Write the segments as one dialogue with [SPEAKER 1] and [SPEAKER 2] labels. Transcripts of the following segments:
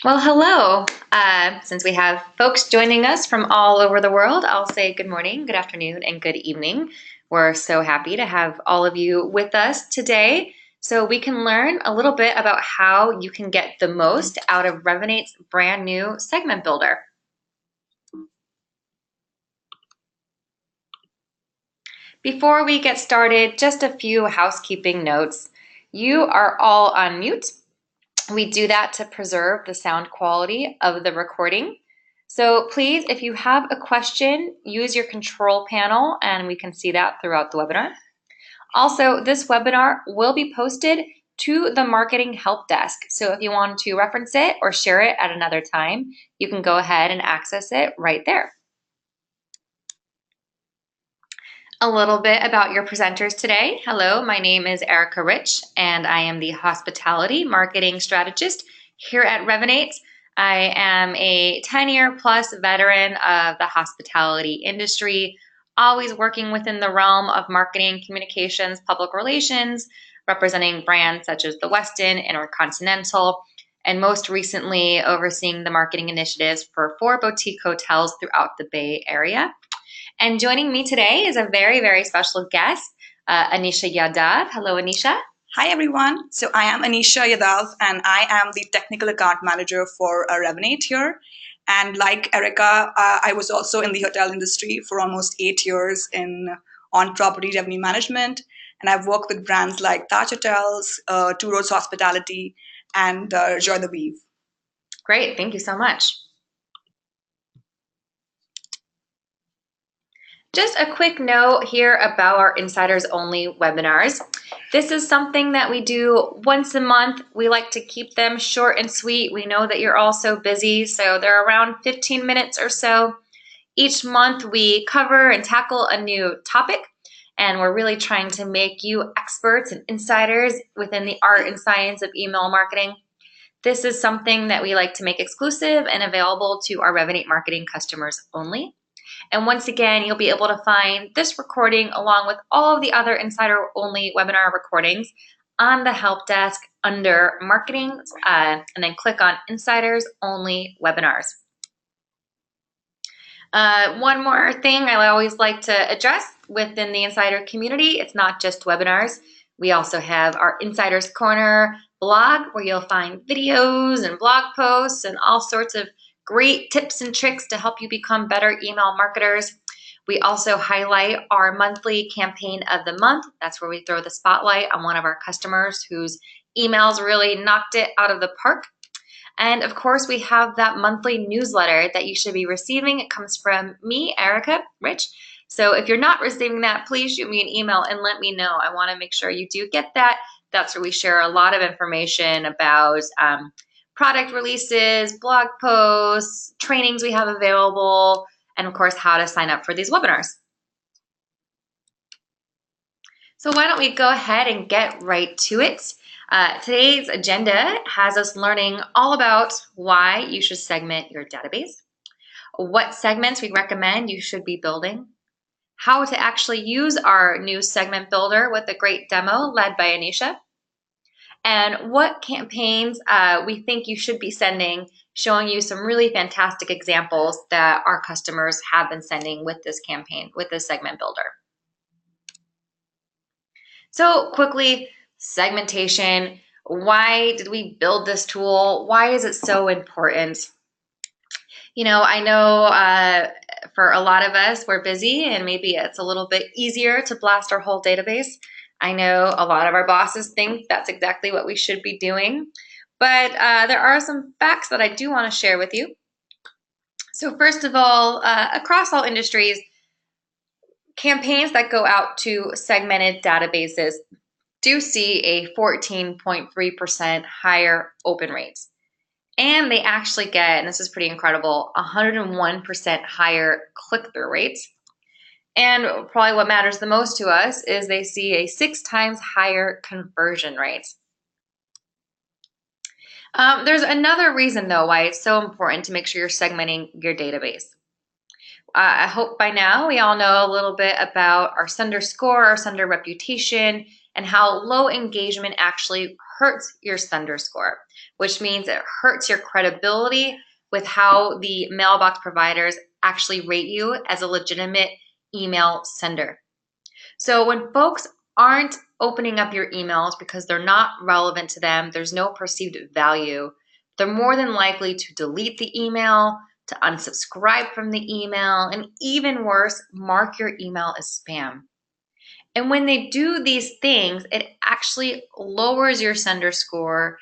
[SPEAKER 1] Well, hello. Since we have folks joining us from all over the world, I'll say good morning, good afternoon, and good evening. We're so happy to have all of you with us today so we can learn a little bit about how you can get the most out of Revinate's brand new segment builder. Before we get started, just a few housekeeping notes. You are all on mute. We do that to preserve the sound quality of the recording. So please, if you have a question, use your control panel and we can see that throughout the webinar. Also, this webinar will be posted to the marketing help desk. So if you want to reference it or share it at another time, you can go ahead and access it right there. A little bit about your presenters today. Hello, my name is Erica Rich, and I am the Hospitality Marketing Strategist here at Revinate. I am a 10-year plus veteran of the hospitality industry, always working within the realm of marketing, communications, public relations, representing brands such as the Westin, Intercontinental, and most recently overseeing the marketing initiatives for 4 boutique hotels throughout the Bay Area. And joining me today is a very, very special guest, Anisha Yadav. Hello, Anisha.
[SPEAKER 2] Hi, everyone. So I am Anisha Yadav, and I am the Technical Account Manager for Revinate here. And like Erica, I was also in the hotel industry for almost 8 years in on-property revenue management. And I've worked with brands like Taj Hotels, Two Roads Hospitality, and Joy the Weave.
[SPEAKER 1] Great. Thank you so much. Just a quick note here about our Insiders Only webinars. This is something that we do once a month. We like to keep them short and sweet. We know that you're all so busy, so they're around 15 minutes or so. Each month we cover and tackle a new topic, and we're really trying to make you experts and insiders within the art and science of email marketing. This is something that we like to make exclusive and available to our Revinate marketing customers only. And once again, you'll be able to find this recording along with all of the other insider-only webinar recordings on the help desk under marketing, and then click on Insiders Only Webinars. One more thing I always like to address within the insider community, it's not just webinars. We also have our Insiders Corner blog where you'll find videos and blog posts and all sorts of great tips and tricks to help you become better email marketers. We also highlight our monthly campaign of the month. That's where we throw the spotlight on one of our customers whose emails really knocked it out of the park. And of course, we have that monthly newsletter that you should be receiving. It comes from me, Erica Rich. So if you're not receiving that, please shoot me an email and let me know. I want to make sure you do get that. That's where we share a lot of information about product releases, blog posts, trainings we have available, and of course, how to sign up for these webinars. So why don't we go ahead and get right to it. Today's agenda has us learning all about why you should segment your database, what segments we recommend you should be building, how to actually use our new segment builder with a great demo led by Anisha, and what campaigns we think you should be sending, showing you some really fantastic examples that our customers have been sending with this campaign, with this segment builder. So quickly, segmentation. Why did we build this tool? Why is it so important? You know, I know for a lot of us, we're busy and maybe it's a little bit easier to blast our whole database. I know a lot of our bosses think that's exactly what we should be doing, but there are some facts that I do want to share with you. So first of all, across all industries, campaigns that go out to segmented databases do see a 14.3% higher open rates. And they actually get, and this is pretty incredible, 101% higher click-through rates. And probably what matters the most to us is they see a 6 times higher conversion rate. There's another reason, though, why it's so important to make sure you're segmenting your database. I hope by now we all know a little bit about our sender score, our sender reputation, and how low engagement actually hurts your sender score, which means it hurts your credibility with how the mailbox providers actually rate you as a legitimate email sender. So when folks aren't opening up your emails because they're not relevant to them, there's no perceived value, they're more than likely to delete the email, to unsubscribe from the email, and even worse, mark your email as spam. And when they do these things, it actually lowers your sender score,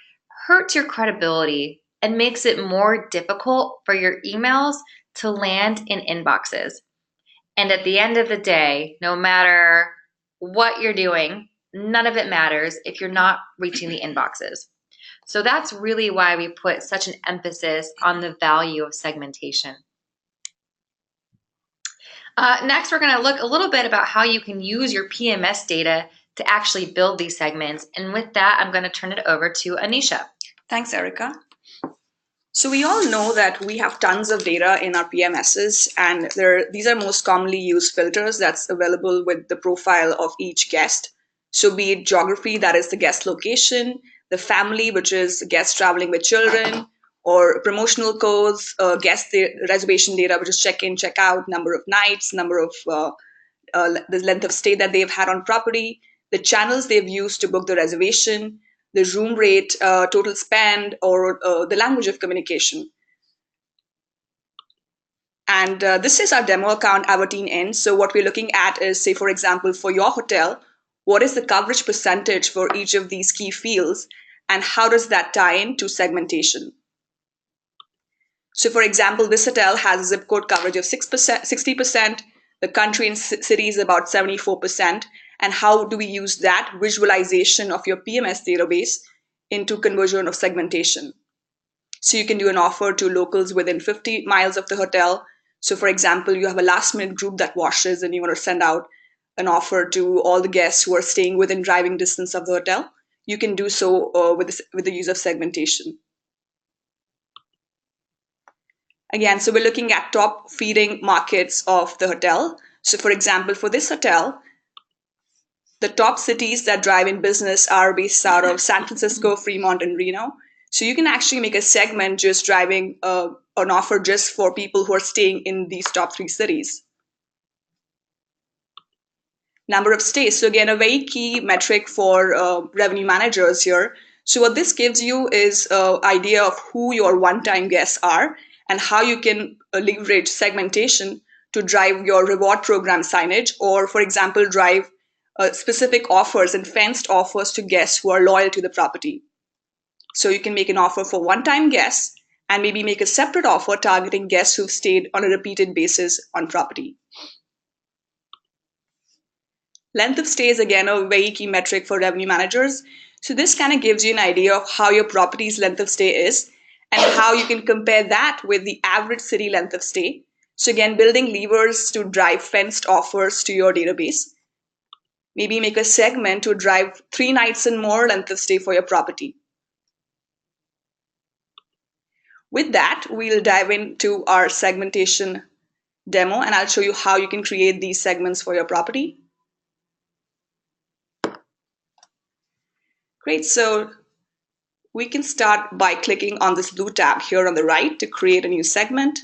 [SPEAKER 1] hurts your credibility, and makes it more difficult for your emails to land in inboxes. And at the end of the day, no matter what you're doing, none of it matters if you're not reaching the inboxes. So that's really why we put such an emphasis on the value of segmentation. Next, we're going to look a little bit about how you can use your PMS data to actually build these segments. And with that, I'm going to turn it over to Anisha.
[SPEAKER 2] Thanks, Erica. So we all know that we have tons of data in our PMSs, and these are most commonly used filters that's available with the profile of each guest. So be it geography, that is the guest location, the family, which is guests traveling with children, or promotional codes, reservation data, which is check-in, check-out, number of nights, number of the length of stay that they've had on property, the channels they've used to book the reservation, the room rate, total spend, or the language of communication. And this is our demo account, Aberdeen Inn. So what we're looking at is, say, for example, for your hotel, what is the coverage percentage for each of these key fields, and how does that tie into segmentation? So for example, this hotel has a zip code coverage of 60%, the country and city is about 74%. And how do we use that visualization of your PMS database into conversion of segmentation? So you can do an offer to locals within 50 miles of the hotel. So for example, you have a last minute group that washes and you want to send out an offer to all the guests who are staying within driving distance of the hotel. You can do so with the use of segmentation. Again, so we're looking at top feeding markets of the hotel. So for example, for this hotel, the top cities that drive in business are based out of San Francisco, Fremont, and Reno. So you can actually make a segment just driving an offer just for people who are staying in these top 3 cities. Number of stays. So again, a very key metric for revenue managers here. So what this gives you is an idea of who your one-time guests are and how you can leverage segmentation to drive your reward program signage, or for example, drive specific offers and fenced offers to guests who are loyal to the property. So you can make an offer for one-time guests and maybe make a separate offer targeting guests who've stayed on a repeated basis on property. Length of stay is again a very key metric for revenue managers. So this kind of gives you an idea of how your property's length of stay is and how you can compare that with the average city length of stay. So again, building levers to drive fenced offers to your database. Maybe make a segment to drive 3 nights and more length of stay for your property. With that, we'll dive into our segmentation demo, and I'll show you how you can create these segments for your property. Great, so we can start by clicking on this blue tab here on the right to create a new segment.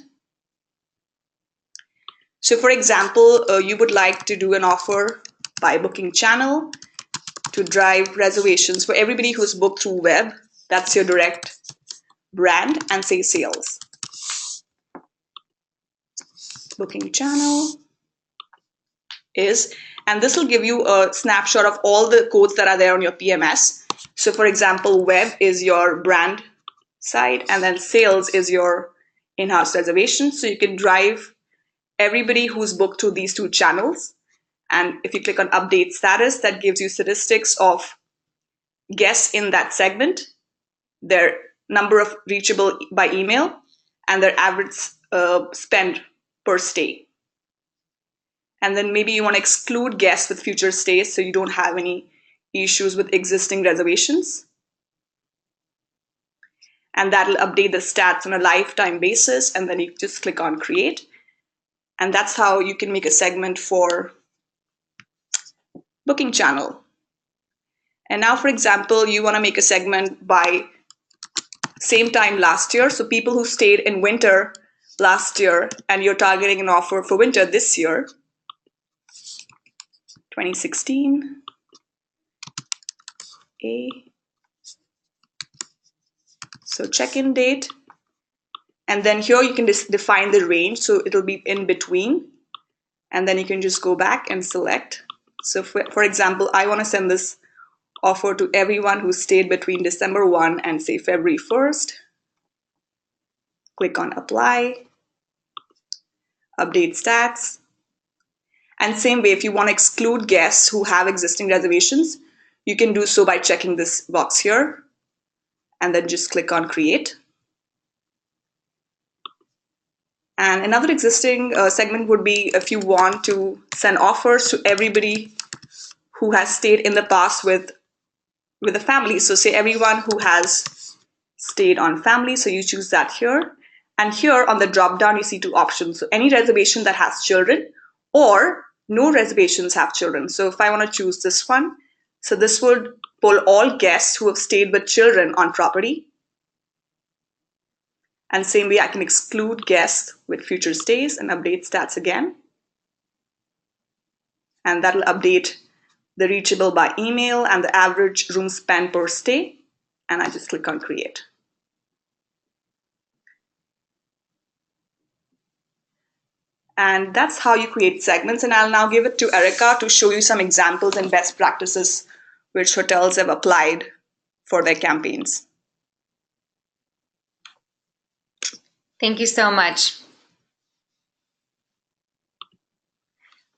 [SPEAKER 2] So for example, you would like to do an offer by booking channel to drive reservations for everybody who's booked through web. That's your direct brand, and say sales. Booking channel is, and this will give you a snapshot of all the codes that are there on your PMS. So for example, web is your brand site, and then sales is your in-house reservation. So you can drive everybody who's booked through these 2 channels. And if you click on update status, that gives you statistics of guests in that segment, their number of reachable by email, and their average spend per stay. And then maybe you want to exclude guests with future stays so you don't have any issues with existing reservations. And that'll update the stats on a lifetime basis, and then you just click on create. And that's how you can make a segment for booking channel. And now, for example, you want to make a segment by same time last year. So people who stayed in winter last year, and you're targeting an offer for winter this year, 2016, A. So check-in date. And then here you can just define the range. So it'll be in between. And then you can just go back and select. So for example, I want to send this offer to everyone who stayed between December 1 and say February 1st. Click on apply, update stats. And same way, if you want to exclude guests who have existing reservations, you can do so by checking this box here and then just click on create. And another existing segment would be if you want to send offers to everybody who has stayed in the past with a family. So say everyone who has stayed on family, so you choose that here. And here on the drop down, you see two options. So any reservation that has children or no reservations have children. So if I want to choose this one, so this would pull all guests who have stayed with children on property. And same way, I can exclude guests with future stays and update stats again. And that'll update the reachable by email and the average room spent per stay. And I just click on create. And that's how you create segments. And I'll now give it to Erica to show you some examples and best practices which hotels have applied for their campaigns.
[SPEAKER 1] Thank you so much.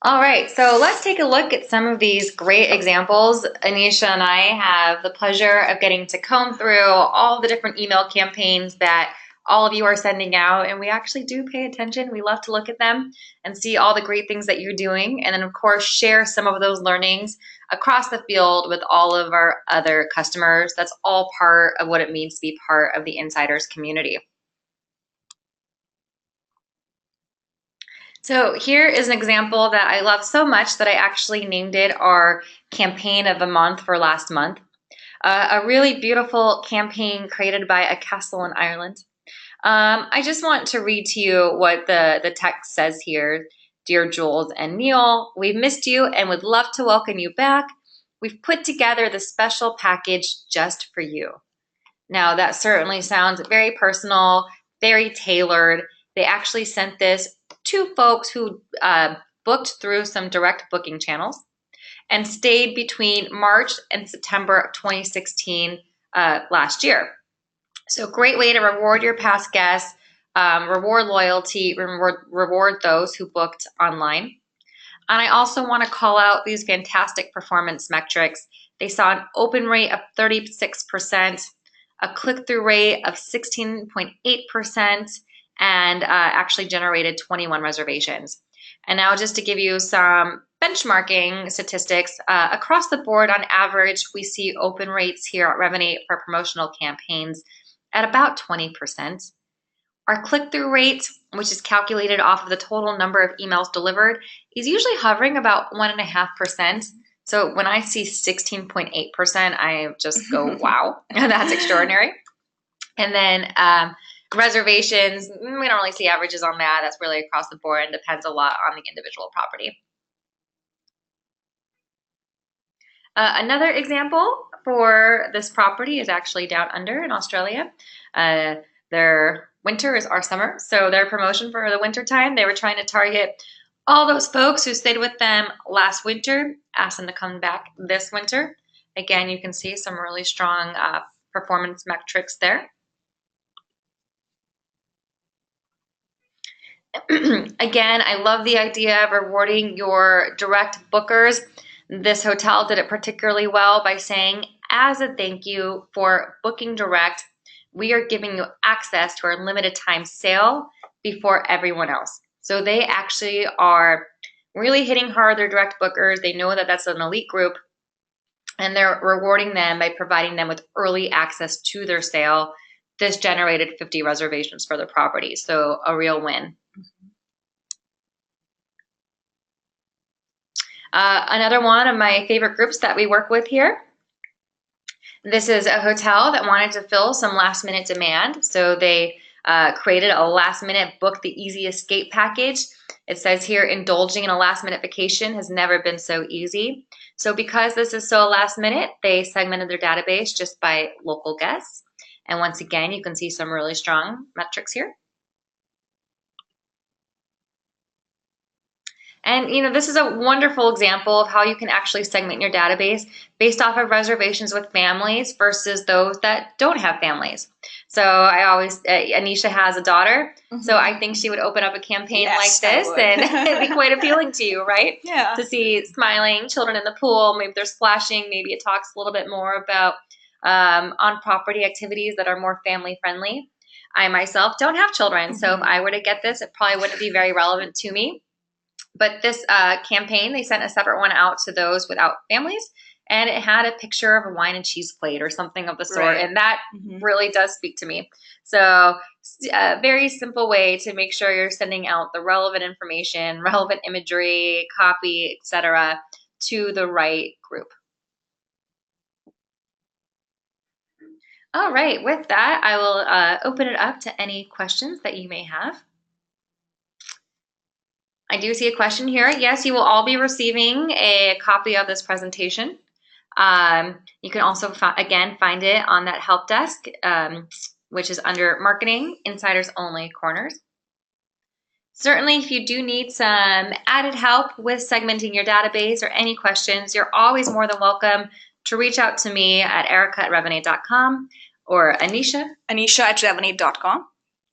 [SPEAKER 1] All right, so let's take a look at some of these great examples. Anisha and I have the pleasure of getting to comb through all the different email campaigns that all of you are sending out, and we actually do pay attention. We love to look at them and see all the great things that you're doing, and then of course share some of those learnings across the field with all of our other customers. That's all part of what it means to be part of the Insiders community. So here is an example that I love so much that I actually named it our campaign of the month for last month. A really beautiful campaign created by a castle in Ireland. I just want to read to you what the text says here. Dear Jules and Neil, we've missed you and would love to welcome you back. We've put together the special package just for you. Now that certainly sounds very personal, very tailored. They actually sent this to folks who booked through some direct booking channels and stayed between March and September of 2016 last year. So great way to reward your past guests, reward loyalty, reward those who booked online. And I also want to call out these fantastic performance metrics. They saw an open rate of 36%, a click-through rate of 16.8%, and actually generated 21 reservations. And now just to give you some benchmarking statistics, across the board on average, we see open rates here at Revinate for promotional campaigns at about 20%. Our click-through rate, which is calculated off of the total number of emails delivered, is usually hovering about 1.5%. So when I see 16.8%, I just go, wow, that's extraordinary. And then reservations, we don't really see averages on that. That's really across the board and depends a lot on the individual property. Another example for this property is actually down under in Australia. Their winter is our summer, so their promotion for the winter time, they were trying to target all those folks who stayed with them last winter, asked them to come back this winter. Again, you can see some really strong performance metrics there. Again, I love the idea of rewarding your direct bookers. This hotel did it particularly well by saying, as a thank you for booking direct, we are giving you access to our limited time sale before everyone else. So they actually are really hitting hard their direct bookers. They know that that's an elite group, and they're rewarding them by providing them with early access to their sale. This generated 50 reservations for the property, so a real win. Another one of my favorite groups that we work with here This is a hotel that wanted to fill some last minute demand. So they created a last minute book the easy escape package. It says here, indulging in a last minute vacation has never been so easy. So because this is so last minute, they segmented their database just by local guests. And once again, you can see some really strong metrics here. And this is a wonderful example of how you can actually segment your database based off of reservations with families versus those that don't have families. So I always, Anisha has a daughter, so I think she would open up a campaign like this, and it'd be quite appealing to you, right?
[SPEAKER 2] Yeah.
[SPEAKER 1] To see smiling children in the pool, maybe they're splashing, maybe it talks a little bit more about on-property activities that are more family friendly. I myself don't have children, so if I were to get this, it probably wouldn't be very relevant to me. But this campaign, they sent a separate one out to those without families, and it had a picture of a wine and cheese plate or something of the sort,
[SPEAKER 2] Right.
[SPEAKER 1] and that really does speak to me. So a very simple way to make sure you're sending out the relevant information, relevant imagery, copy, etc., to the right group. All right, with that, I will open it up to any questions that you may have. I do see a question here. Yes, you will all be receiving a copy of this presentation. You can also, again, find it on that help desk, which is under Marketing Insiders Only Corners. Certainly, if you do need some added help with segmenting your database or any questions, you're always more than welcome to reach out to me at erica@revinate.com or Anisha.
[SPEAKER 2] Anisha@revinate.com.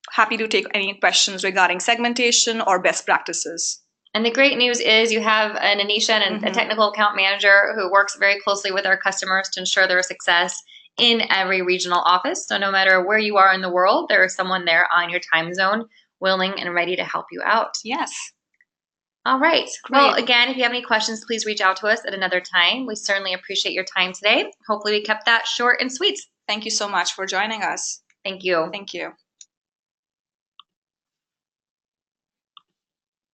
[SPEAKER 2] Happy to take any questions regarding segmentation or best practices.
[SPEAKER 1] And the great news is you have an Anisha and a technical account manager who works very closely with our customers to ensure their success in every regional office. So no matter where you are in the world, there is someone there on your time zone willing and ready to help you out.
[SPEAKER 2] Yes.
[SPEAKER 1] All right. Great. Well, again, if you have any questions, please reach out to us at another time. We certainly appreciate your time today. Hopefully we kept that short and sweet.
[SPEAKER 2] Thank you so much for joining us.
[SPEAKER 1] Thank you.
[SPEAKER 2] Thank you.